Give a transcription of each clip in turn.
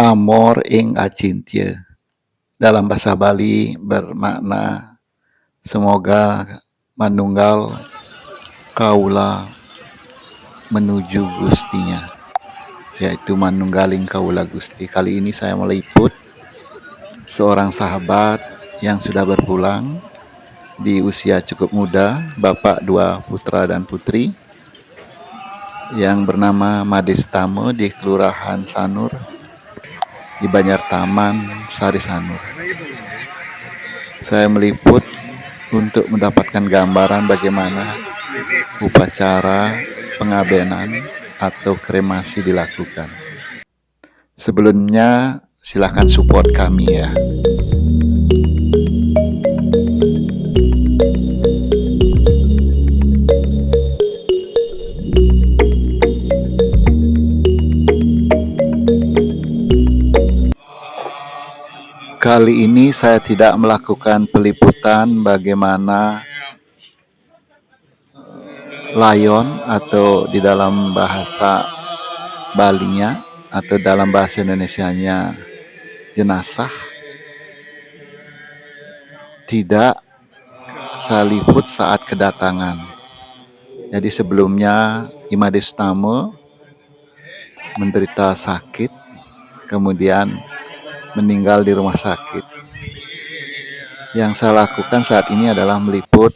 Amor ing acintya dalam bahasa Bali bermakna semoga manunggal kaula menuju gustinya, yaitu manunggaling kaula Gusti. Kali ini saya meliput seorang sahabat yang sudah berpulang di usia cukup muda, bapak 2 putra dan putri, yang bernama Mades Tamo di Kelurahan Sanur di Banjartaman, Sari Sanur. Saya meliput untuk mendapatkan gambaran bagaimana upacara pengabenan atau kremasi dilakukan. Sebelumnya silakan support kami ya. Kali ini saya tidak melakukan peliputan bagaimana layon atau di dalam bahasa Balinya atau dalam bahasa Indonesianya jenazah. Tidak saya liput saat kedatangan. Jadi sebelumnya Imades Tamo menderita sakit, kemudian meninggal di rumah sakit. Yang saya lakukan saat ini adalah meliput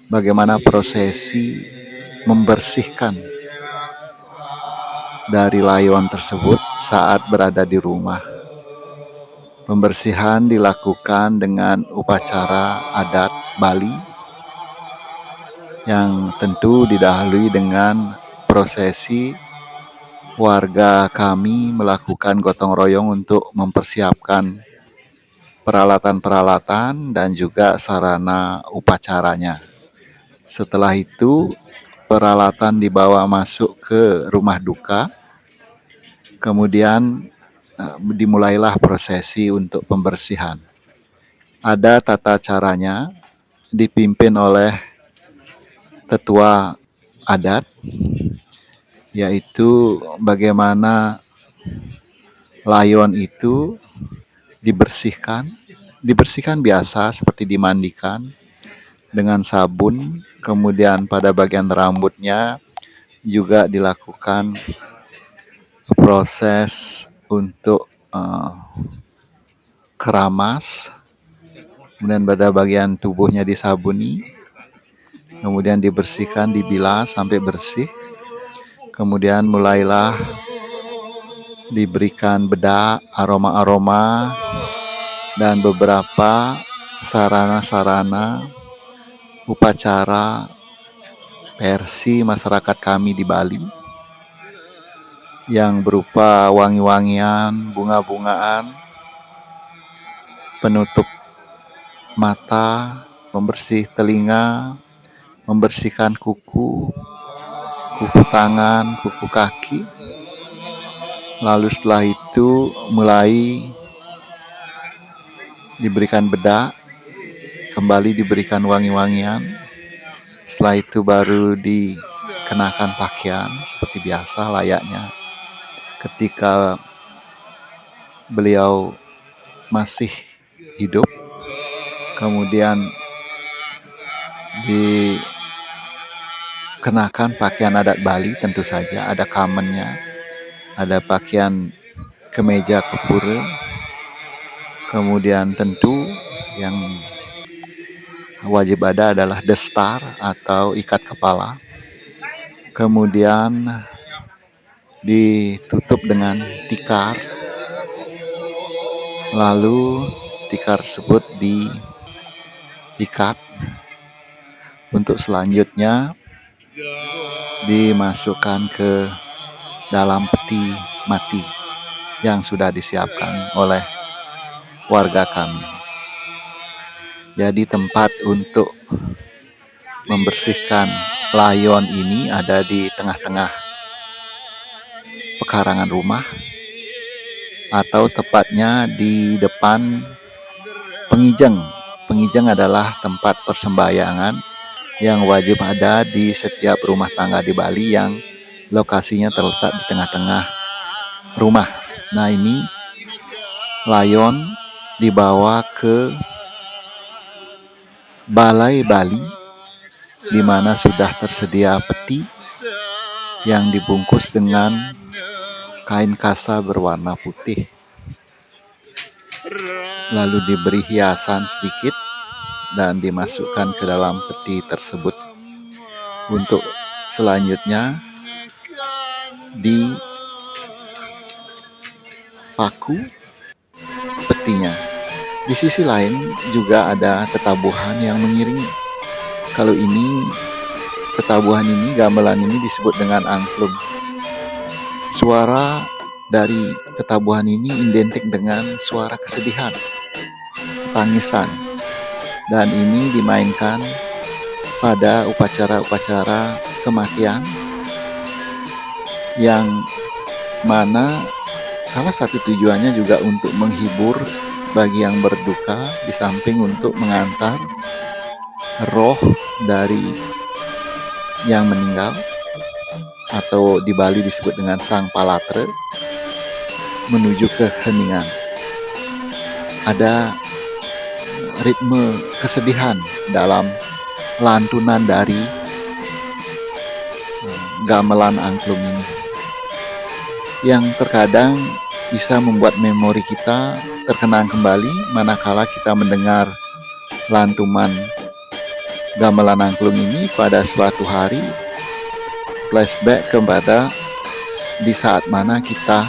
bagaimana prosesi membersihkan dari layon tersebut saat berada di rumah. Pembersihan dilakukan dengan upacara adat Bali yang tentu didahului dengan prosesi. Warga kami melakukan gotong royong untuk mempersiapkan peralatan-peralatan dan juga sarana upacaranya. Setelah itu, peralatan dibawa masuk ke rumah duka. Kemudian dimulailah prosesi untuk pembersihan. Ada tata caranya, dipimpin oleh tetua adat, yaitu bagaimana layon itu dibersihkan biasa seperti dimandikan dengan sabun, kemudian pada bagian rambutnya juga dilakukan proses untuk keramas, kemudian pada bagian tubuhnya disabuni, kemudian dibersihkan, dibilas sampai bersih. Kemudian mulailah diberikan bedak, aroma-aroma, dan beberapa sarana-sarana upacara versi masyarakat kami di Bali yang berupa wangi-wangian, bunga-bungaan, penutup mata, membersih telinga, membersihkan kuku tangan, kuku kaki. Lalu setelah itu mulai diberikan bedak, kembali diberikan wangi-wangian. Setelah itu baru dikenakan pakaian seperti biasa layaknya ketika beliau masih hidup. Kemudian dikenakan pakaian adat Bali, tentu saja ada kamennya, ada pakaian kemeja kepura, kemudian tentu yang wajib ada adalah destar atau ikat kepala, kemudian ditutup dengan tikar, lalu tikar tersebut diikat. Untuk selanjutnya dimasukkan ke dalam peti mati yang sudah disiapkan oleh warga kami. Jadi tempat untuk membersihkan layon ini ada di tengah-tengah pekarangan rumah, atau tepatnya di depan pengijeng. Pengijeng adalah tempat persembahyangan yang wajib ada di setiap rumah tangga di Bali yang lokasinya terletak di tengah-tengah rumah. Nah, ini layon dibawa ke Balai Bali, di mana sudah tersedia peti yang dibungkus dengan kain kasa berwarna putih, lalu diberi hiasan sedikit dan dimasukkan ke dalam peti tersebut. Untuk selanjutnya dipaku petinya. Di sisi lain juga ada tetabuhan yang mengiringi. Kalau ini tetabuhan ini, gamelan ini disebut dengan angklung. Suara dari tetabuhan ini identik dengan suara kesedihan, tangisan, dan ini dimainkan pada upacara-upacara kematian yang mana salah satu tujuannya juga untuk menghibur bagi yang berduka, di samping untuk mengantar roh dari yang meninggal, atau di Bali disebut dengan sang palatre, menuju ke heningan. Ada ritme kesedihan dalam lantunan dari gamelan angklung ini, yang terkadang bisa membuat memori kita terkenang kembali manakala kita mendengar lantuman gamelan angklung ini pada suatu hari, flashback kepada di saat mana kita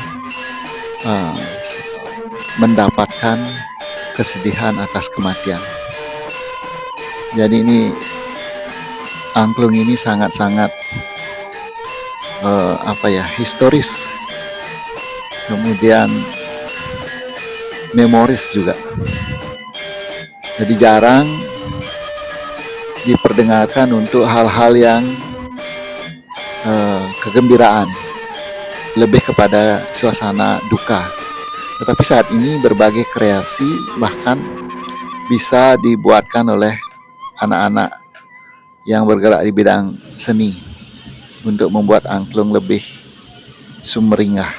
mendapatkan kesedihan atas kematian. Jadi ini angklung ini sangat-sangat historis, kemudian memoris juga. Jadi jarang diperdengarkan untuk hal-hal yang kegembiraan, lebih kepada suasana duka. Tetapi saat ini berbagai kreasi bahkan bisa dibuatkan oleh anak-anak yang bergerak di bidang seni untuk membuat angklung lebih sumringah.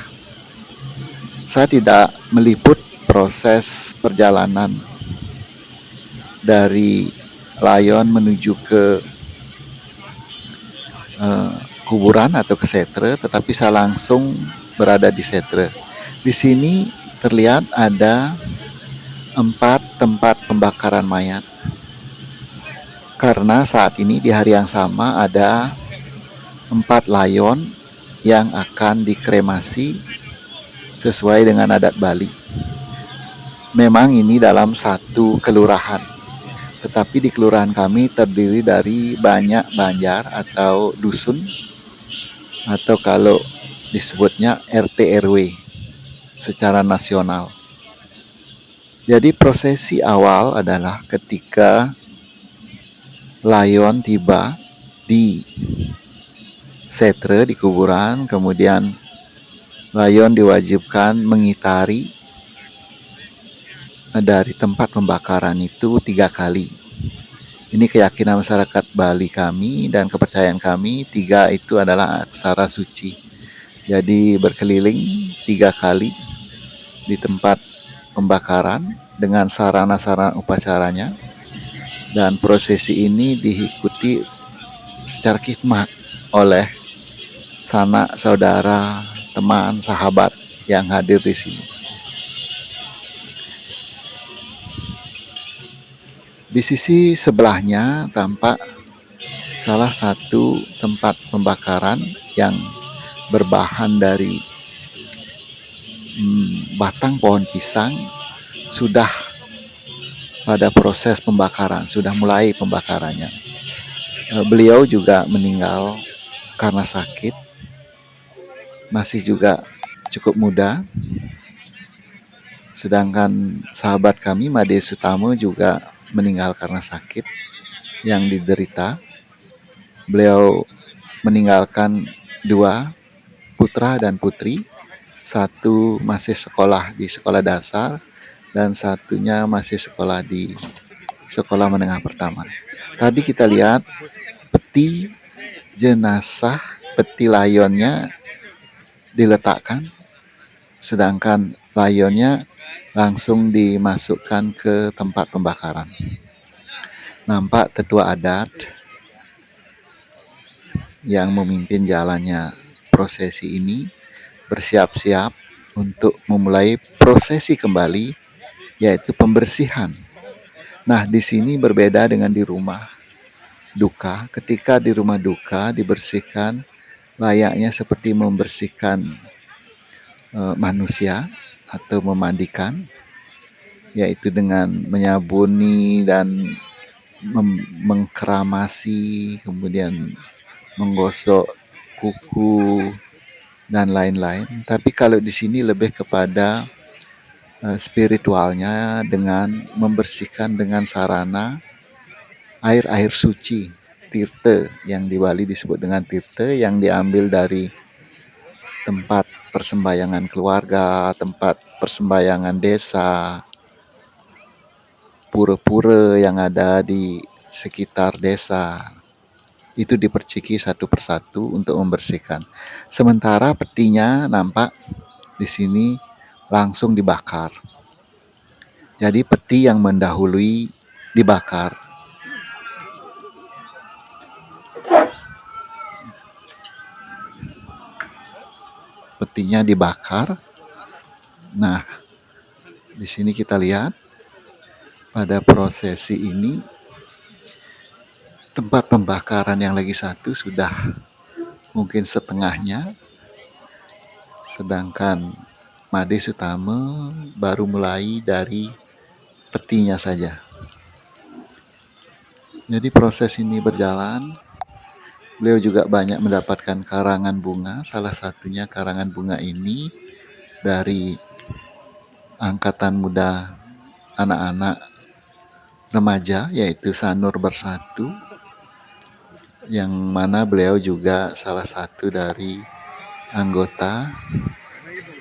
Saya tidak meliput proses perjalanan dari layon menuju ke kuburan atau ke setre, tetapi saya langsung berada di setre. Di sini terlihat ada 4 tempat pembakaran mayat, karena saat ini di hari yang sama ada 4 layon yang akan dikremasi sesuai dengan adat Bali. Memang ini dalam satu kelurahan, tetapi di kelurahan kami terdiri dari banyak banjar atau dusun, atau kalau disebutnya RT RW secara nasional. Jadi prosesi awal adalah ketika layon tiba di setre, di kuburan, kemudian layon diwajibkan mengitari dari tempat pembakaran itu 3 kali. Ini keyakinan masyarakat Bali kami dan kepercayaan kami, 3 itu adalah aksara suci. Jadi berkeliling 3 kali di tempat pembakaran dengan sarana-sarana upacaranya, dan prosesi ini diikuti secara khidmat oleh sanak saudara, teman, sahabat yang hadir di sini. Di sisi sebelahnya tampak salah satu tempat pembakaran yang berbahan dari batang pohon pisang, sudah pada proses pembakaran, sudah mulai pembakarannya. Beliau juga meninggal karena sakit, masih juga cukup muda. Sedangkan sahabat kami Made Sutamo juga meninggal karena sakit yang diderita. Beliau meninggalkan 2 putra dan putri, 1 masih sekolah di sekolah dasar dan satunya masih sekolah di sekolah menengah pertama. Tadi kita lihat peti jenazah, peti layonnya diletakkan sedangkan layonnya langsung dimasukkan ke tempat pembakaran. Nampak tetua adat yang memimpin jalannya prosesi ini bersiap-siap untuk memulai prosesi kembali, yaitu pembersihan. Nah, di sini berbeda dengan di rumah duka. Ketika di rumah duka dibersihkan layaknya seperti membersihkan manusia atau memandikan, yaitu dengan menyabuni dan mengkeramasi, kemudian menggosok kuku dan lain-lain. Tapi kalau di sini lebih kepada spiritualnya dengan membersihkan dengan sarana air-air suci, tirte, yang di Bali disebut dengan tirte, yang diambil dari tempat persembahyangan keluarga, tempat persembahyangan desa, pura-pura yang ada di sekitar desa. Itu diperciki satu persatu untuk membersihkan. Sementara petinya nampak di sini langsung dibakar. Jadi peti yang mendahului dibakar. Petinya dibakar. Nah, di sini kita lihat pada prosesi ini tempat pembakaran yang lagi satu sudah mungkin setengahnya, sedangkan Made Sutama baru mulai dari petinya saja. Jadi proses ini berjalan. Beliau juga banyak mendapatkan karangan bunga, salah satunya karangan bunga ini dari angkatan muda anak-anak remaja, yaitu Sanur Bersatu, yang mana beliau juga salah satu dari anggota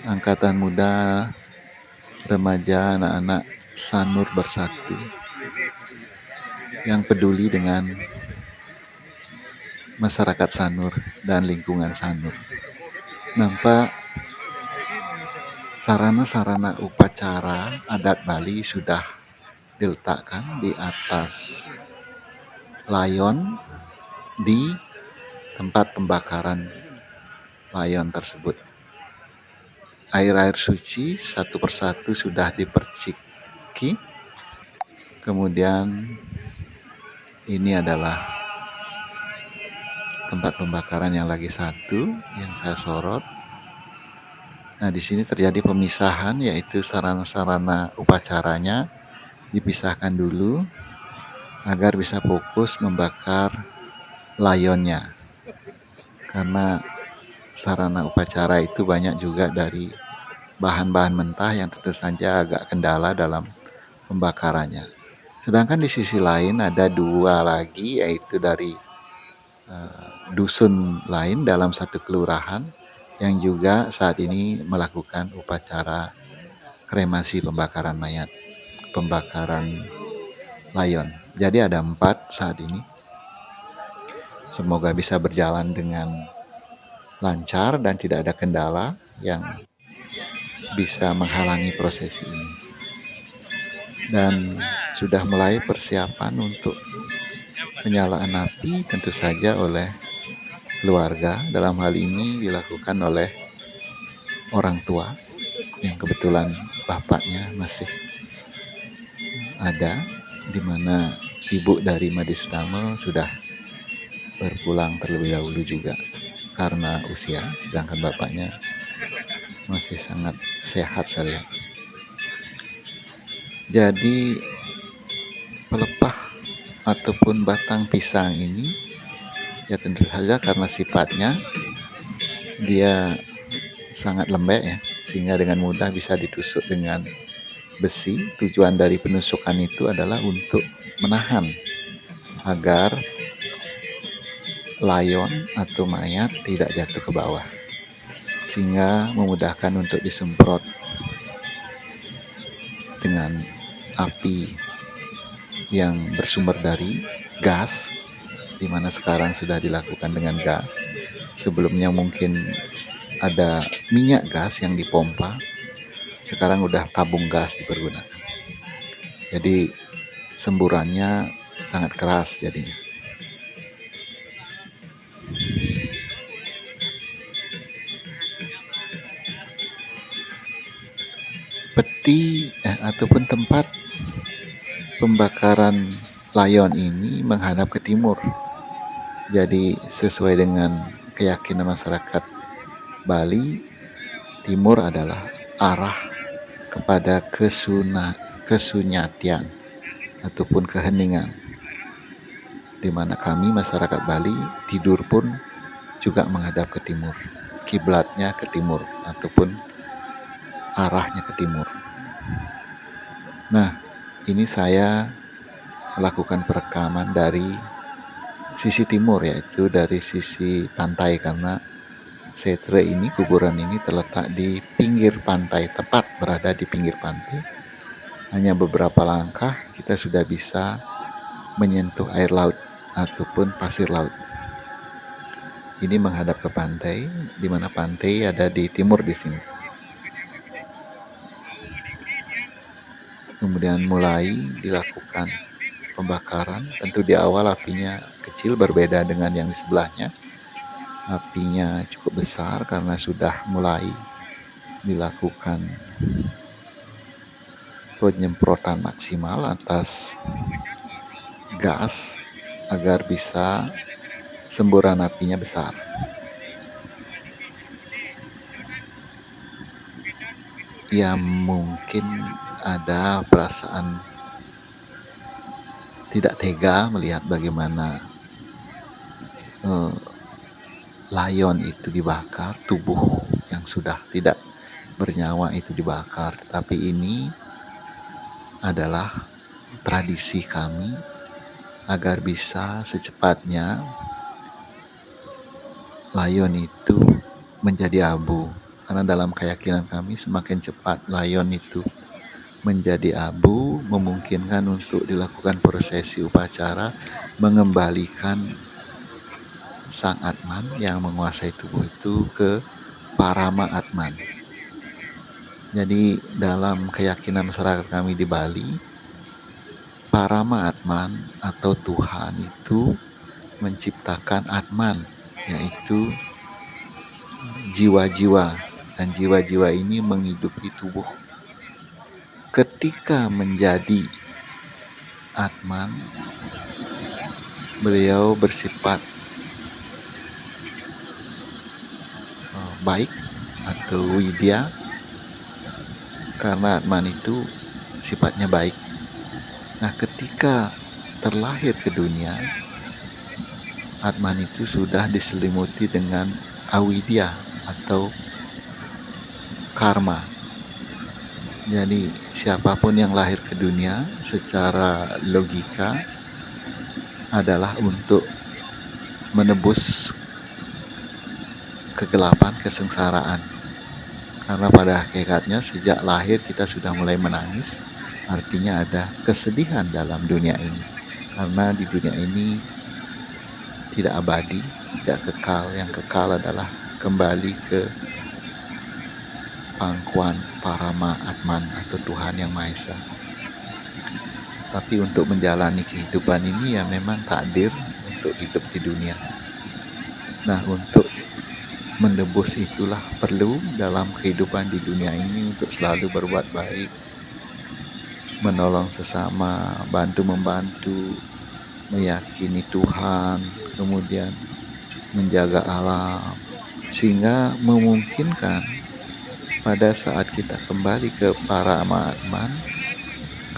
angkatan muda remaja anak-anak Sanur Bersatu yang peduli dengan masyarakat Sanur dan lingkungan Sanur. Nampak sarana-sarana upacara adat Bali sudah diletakkan di atas layon di tempat pembakaran layon tersebut. Air-air suci satu persatu sudah diperciki. Kemudian ini adalah tempat pembakaran yang lagi satu yang saya sorot. Nah, di sini terjadi pemisahan, yaitu sarana-sarana upacaranya dipisahkan dulu agar bisa fokus membakar layonnya. Karena sarana upacara itu banyak juga dari bahan-bahan mentah yang tentu saja agak kendala dalam pembakarannya. Sedangkan di sisi lain ada dua lagi, yaitu dari dusun lain dalam satu kelurahan yang juga saat ini melakukan upacara kremasi pembakaran mayat, pembakaran layon. Jadi ada 4 saat ini. Semoga bisa berjalan dengan lancar dan tidak ada kendala yang bisa menghalangi prosesi ini. Dan sudah mulai persiapan untuk penyalaan api tentu saja oleh keluarga. Dalam hal ini dilakukan oleh orang tua yang kebetulan bapaknya masih ada, di mana ibu dari Made Sutama sudah berpulang terlebih dahulu juga karena usia, sedangkan bapaknya masih sangat sehat saya lihat. Jadi pelepah ataupun batang pisang ini ya tentu saja karena sifatnya dia sangat lembek ya, sehingga dengan mudah bisa ditusuk dengan besi. Tujuan dari penusukan itu adalah untuk menahan agar layon atau mayat tidak jatuh ke bawah, sehingga memudahkan untuk disemprot dengan api yang bersumber dari gas, di mana sekarang sudah dilakukan dengan gas. Sebelumnya mungkin ada minyak gas yang dipompa, sekarang udah tabung gas dipergunakan. Jadi semburannya sangat keras jadinya. Peti ataupun tempat pembakaran layon ini menghadap ke timur. Jadi sesuai dengan keyakinan masyarakat Bali, timur adalah arah kepada kesunyatian ataupun keheningan, di mana kami masyarakat Bali tidur pun juga menghadap ke timur, kiblatnya ke timur ataupun arahnya ke timur. Nah, ini saya melakukan perekaman dari sisi timur, yaitu dari sisi pantai, karena Setre ini, kuburan ini terletak di pinggir pantai, tepat berada di pinggir pantai. Hanya beberapa langkah kita sudah bisa menyentuh air laut ataupun pasir laut. Ini menghadap ke pantai, di mana pantai ada di timur di sini. Kemudian mulai dilakukan pembakaran. Tentu di awal apinya kecil, berbeda dengan yang di sebelahnya. Apinya cukup besar karena sudah mulai dilakukan penyemprotan maksimal atas gas agar bisa semburan apinya besar. Ya mungkin ada perasaan tidak tega melihat bagaimana layon itu dibakar, tubuh yang sudah tidak bernyawa itu dibakar. Tapi ini adalah tradisi kami agar bisa secepatnya layon itu menjadi abu. Karena dalam keyakinan kami semakin cepat layon itu menjadi abu, memungkinkan untuk dilakukan prosesi upacara mengembalikan sang Atman yang menguasai tubuh itu ke Parama Atman. Jadi dalam keyakinan masyarakat kami di Bali, Parama Atman atau Tuhan itu menciptakan Atman, yaitu jiwa-jiwa, dan jiwa-jiwa ini menghidupi tubuh. Ketika menjadi Atman, beliau bersifat baik atau widya, karena Atman itu sifatnya baik. Nah, ketika terlahir ke dunia, Atman itu sudah diselimuti dengan awidya atau karma. Jadi siapapun yang lahir ke dunia secara logika adalah untuk menebus kegelapan, kesengsaraan. Karena pada hakikatnya sejak lahir kita sudah mulai menangis, artinya ada kesedihan dalam dunia ini. Karena di dunia ini tidak abadi, tidak kekal. Yang kekal adalah kembali ke pangkuan Parama Atman atau Tuhan Yang Maha Esa. Tapi untuk menjalani kehidupan ini ya memang takdir untuk hidup di dunia. Nah, untuk menebus itulah perlu dalam kehidupan di dunia ini untuk selalu berbuat baik, menolong sesama, bantu-membantu, meyakini Tuhan, kemudian menjaga alam, sehingga memungkinkan pada saat kita kembali ke Parama Atman,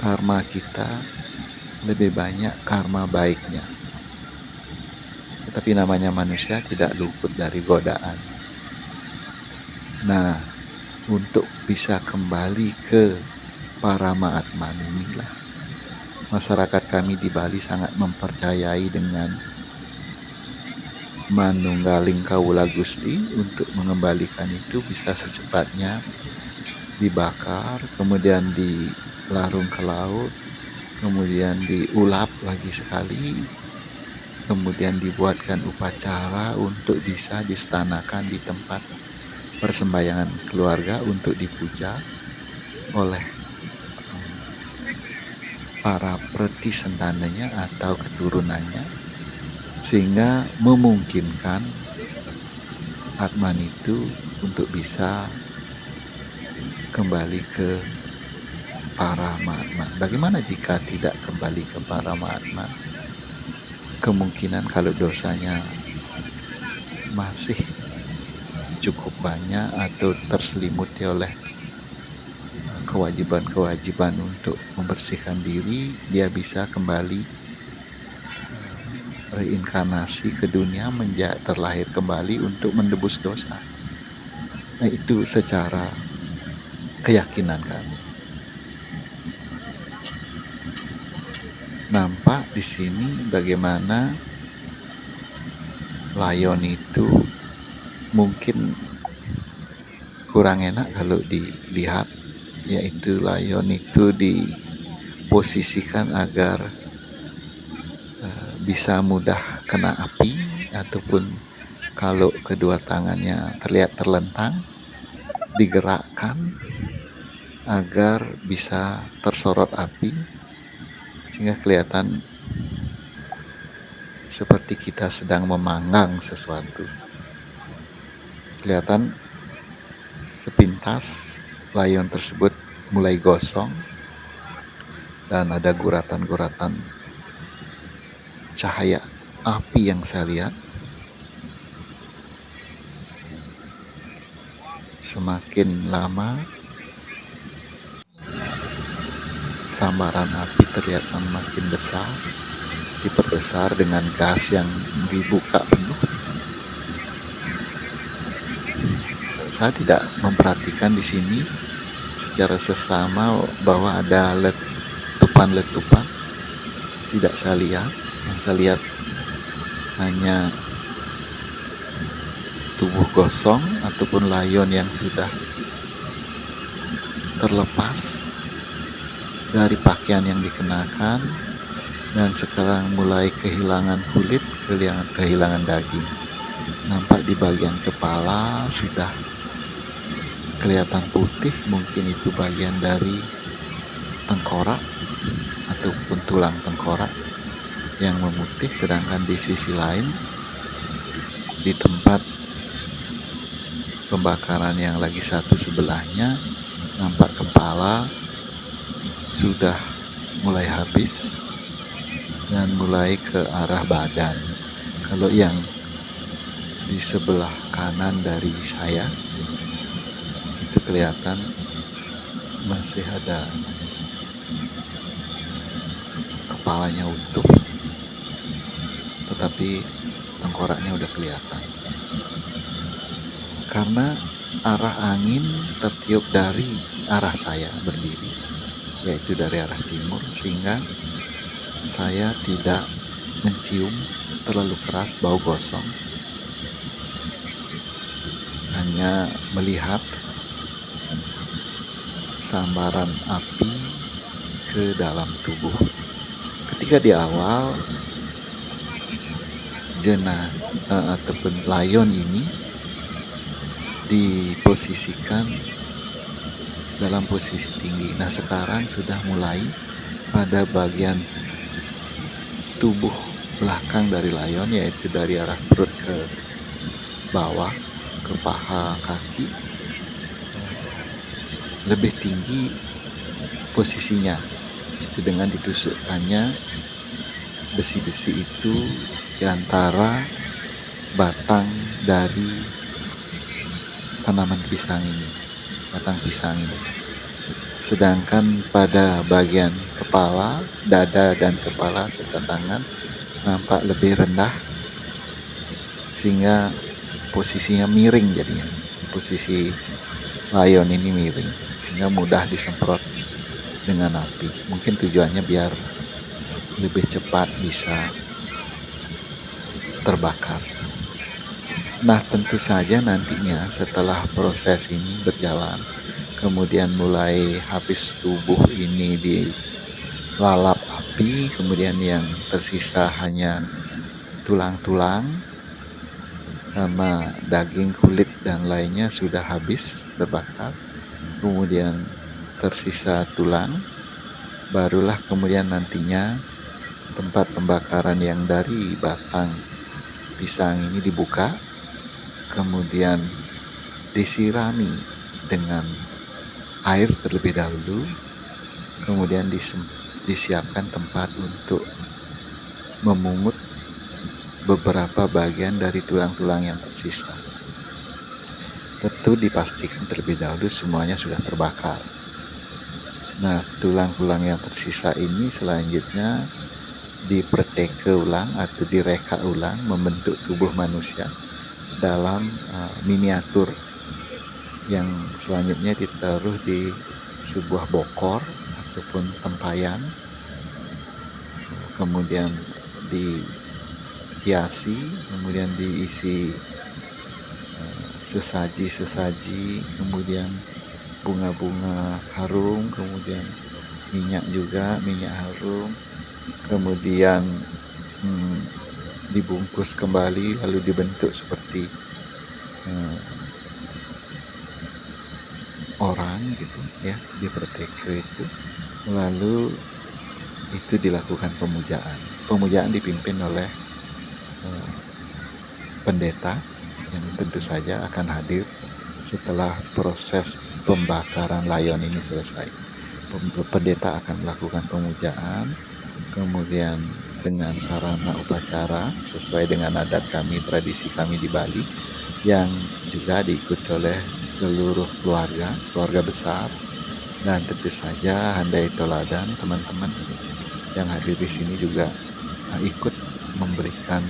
karma kita lebih banyak karma baiknya. Tetapi namanya manusia tidak luput dari godaan. Nah, untuk bisa kembali ke Parama Atman inilah masyarakat kami di Bali sangat mempercayai dengan manunggaling kawula Gusti untuk mengembalikan itu bisa secepatnya dibakar, kemudian dilarung ke laut, kemudian diulap lagi sekali, kemudian dibuatkan upacara untuk bisa distanakan di tempat persembayangan keluarga untuk dipuja oleh para preti sentananya atau keturunannya, sehingga memungkinkan Atman itu untuk bisa kembali ke para Mahatma. Bagaimana jika tidak kembali ke para Mahatma? Kemungkinan kalau dosanya masih cukup banyak atau terselimuti oleh kewajiban-kewajiban untuk membersihkan diri, dia bisa kembali reinkarnasi ke dunia, terlahir kembali untuk menebus dosa. Nah, itu secara keyakinan kami. Nampak di sini bagaimana layon itu mungkin kurang enak kalau dilihat, yaitu layon itu diposisikan agar bisa mudah kena api, ataupun kalau kedua tangannya terlihat terlentang, digerakkan agar bisa tersorot api, sehingga kelihatan seperti kita sedang memanggang sesuatu. Kelihatan sepintas layon tersebut mulai gosong dan ada guratan-guratan cahaya api yang saya lihat. Semakin lama sambaran api terlihat semakin besar, diperbesar dengan gas yang dibuka penuh. Saya tidak memperhatikan di sini secara sesama bahwa ada letupan-letupan, tidak saya lihat. Yang saya lihat hanya tubuh gosong ataupun layon yang sudah terlepas dari pakaian yang dikenakan, dan sekarang mulai kehilangan kulit, kehilangan daging. Nampak di bagian kepala sudah kelihatan putih, mungkin itu bagian dari tengkorak ataupun tulang tengkorak yang memutih. Sedangkan di sisi lain, di tempat pembakaran yang lagi satu sebelahnya, nampak kepala sudah mulai habis dan mulai ke arah badan. Kalau yang di sebelah kanan dari saya itu kelihatan masih ada kepalanya utuh, tetapi tengkoraknya udah kelihatan. Karena arah angin tertiup dari arah saya berdiri, yaitu dari arah timur, sehingga saya tidak mencium terlalu keras bau gosong, hanya melihat sambaran api ke dalam tubuh. Ketika di awal ataupun layon ini diposisikan dalam posisi tinggi. Nah, sekarang sudah mulai pada bagian tubuh belakang dari layon, yaitu dari arah perut ke bawah, ke paha kaki, lebih tinggi posisinya. Itu dengan ditusukkannya besi-besi itu di antara batang dari tanaman pisang ini, batang pisang ini. Sedangkan pada bagian kepala, dada dan kepala serta tangan nampak lebih rendah, sehingga posisinya miring jadinya. Posisi layon ini miring, sehingga mudah disemprot dengan api. Mungkin tujuannya biar lebih cepat bisa terbakar. Nah, tentu saja nantinya setelah proses ini berjalan, kemudian mulai habis tubuh ini dilalap api, kemudian yang tersisa hanya tulang-tulang, karena daging, kulit, dan lainnya sudah habis terbakar, kemudian tersisa tulang, barulah kemudian nantinya tempat pembakaran yang dari batang pisang ini dibuka, kemudian disirami dengan air terlebih dahulu, kemudian disiapkan tempat untuk memungut beberapa bagian dari tulang-tulang yang tersisa. Tentu dipastikan terlebih dahulu semuanya sudah terbakar. Nah, tulang-tulang yang tersisa ini selanjutnya diperteke ulang atau direka ulang membentuk tubuh manusia dalam miniatur yang selanjutnya ditaruh di sebuah bokor ataupun tempayan, kemudian dihiasi, kemudian diisi sesaji-sesaji, kemudian bunga-bunga harum, kemudian minyak harum, kemudian dibungkus kembali lalu dibentuk seperti orang gitu ya, diperteke itu, lalu itu dilakukan pemujaan dipimpin oleh pendeta yang tentu saja akan hadir setelah proses pembakaran layon ini selesai. Pendeta akan melakukan pemujaan, kemudian dengan sarana upacara sesuai dengan adat kami, tradisi kami di Bali, yang juga diikuti oleh seluruh keluarga besar, dan tentu saja handai toladan teman-teman yang hadir di sini juga ikut memberikan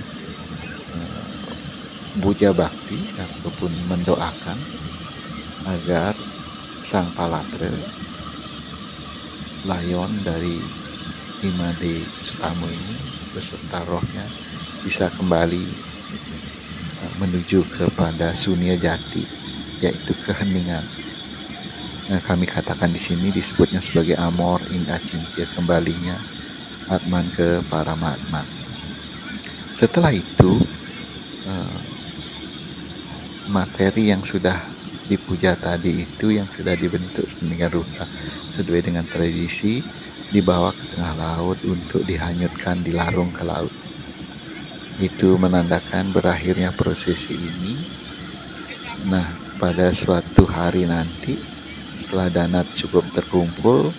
puja bakti ataupun mendoakan agar sang palatre layon dari Imade Sutamo ini beserta rohnya bisa kembali menuju kepada Sunia Jati, yaitu keheningan. Nah, kami katakan di sini disebutnya sebagai amor ing acintya, kembalinya Atman ke Paramatman. Setelah itu materi yang sudah dipuja tadi itu, yang sudah dibentuk sedemikian rupa sesuai dengan tradisi, dibawa ke tengah laut untuk dihanyutkan, dilarung ke laut. Itu menandakan berakhirnya prosesi ini. Nah, pada suatu hari nanti setelah dana cukup terkumpul,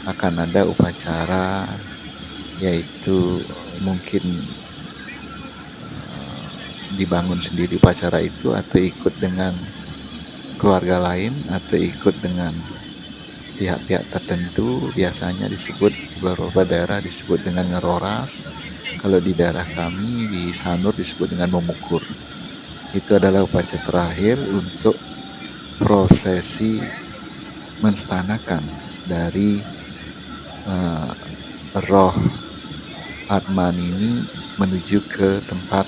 akan ada upacara, yaitu mungkin dibangun sendiri upacara itu, atau ikut dengan keluarga lain, atau ikut dengan pihak-pihak tertentu. Biasanya disebut di beberapa daerah disebut dengan ngeroras. Kalau di daerah kami di Sanur disebut dengan memukur. Itu adalah upacara terakhir untuk prosesi menstanakan dari roh Atman ini menuju ke tempat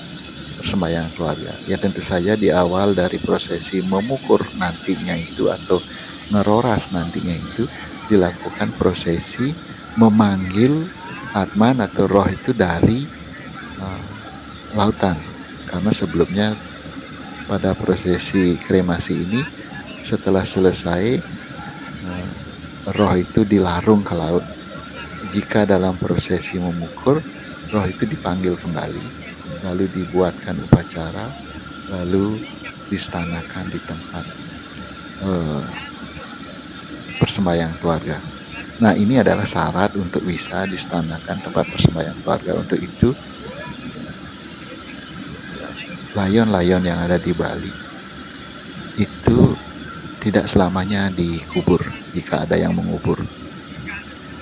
persembahyangan keluarga. Ya tentu saja di awal dari prosesi memukur nantinya itu atau ngeroras nantinya itu dilakukan prosesi memanggil Atman atau roh itu dari lautan, karena sebelumnya pada prosesi kremasi ini setelah selesai roh itu dilarung ke laut. Jika dalam prosesi memukur, roh itu dipanggil kembali, lalu dibuatkan upacara, lalu distanakan di tempat persembahyangan keluarga. Nah, ini adalah syarat untuk bisa distanakan tempat persembahyangan keluarga. Untuk itu, layon-layon yang ada di Bali itu tidak selamanya dikubur jika ada yang mengubur.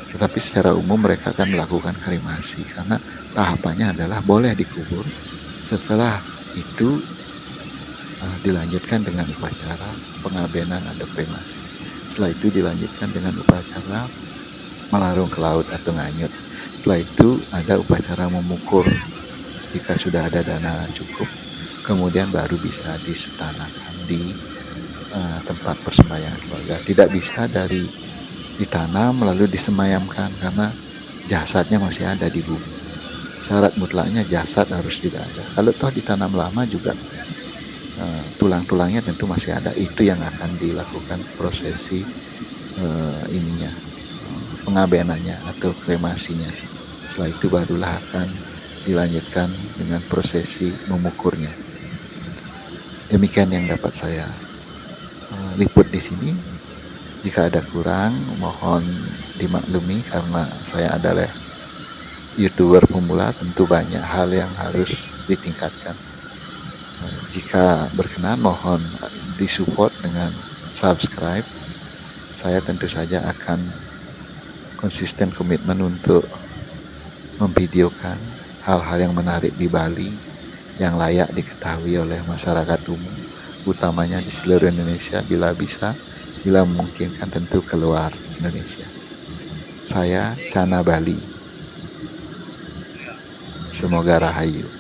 Tetapi secara umum mereka akan melakukan kremasi, karena tahapannya adalah boleh dikubur. Setelah itu dilanjutkan dengan upacara pengabenan atau kremasi. Setelah itu dilanjutkan dengan upacara melarung ke laut atau nganyut. Setelah itu ada upacara memukur jika sudah ada dana cukup. Kemudian baru bisa disetanakan di tempat persembahyangan keluarga. Tidak bisa dari ditanam lalu disemayamkan, karena jasadnya masih ada di bumi. Syarat mutlaknya jasad harus tidak ada. Kalau toh ditanam lama juga tulang-tulangnya tentu masih ada. Itu yang akan dilakukan prosesi pengabenannya atau kremasinya. Setelah itu barulah akan dilanjutkan dengan prosesi memukurnya. Demikian yang dapat saya liput di sini. Jika ada kurang, mohon dimaklumi karena saya adalah YouTuber pemula, tentu banyak hal yang harus ditingkatkan. Jika berkenan, mohon disupport dengan subscribe. Saya tentu saja akan konsisten komitmen untuk memvideokan hal-hal yang menarik di Bali yang layak diketahui oleh masyarakat umum, utamanya di seluruh Indonesia bila bisa, bila memungkinkan tentu keluar Indonesia. Saya Cana Bali. Semoga rahayu.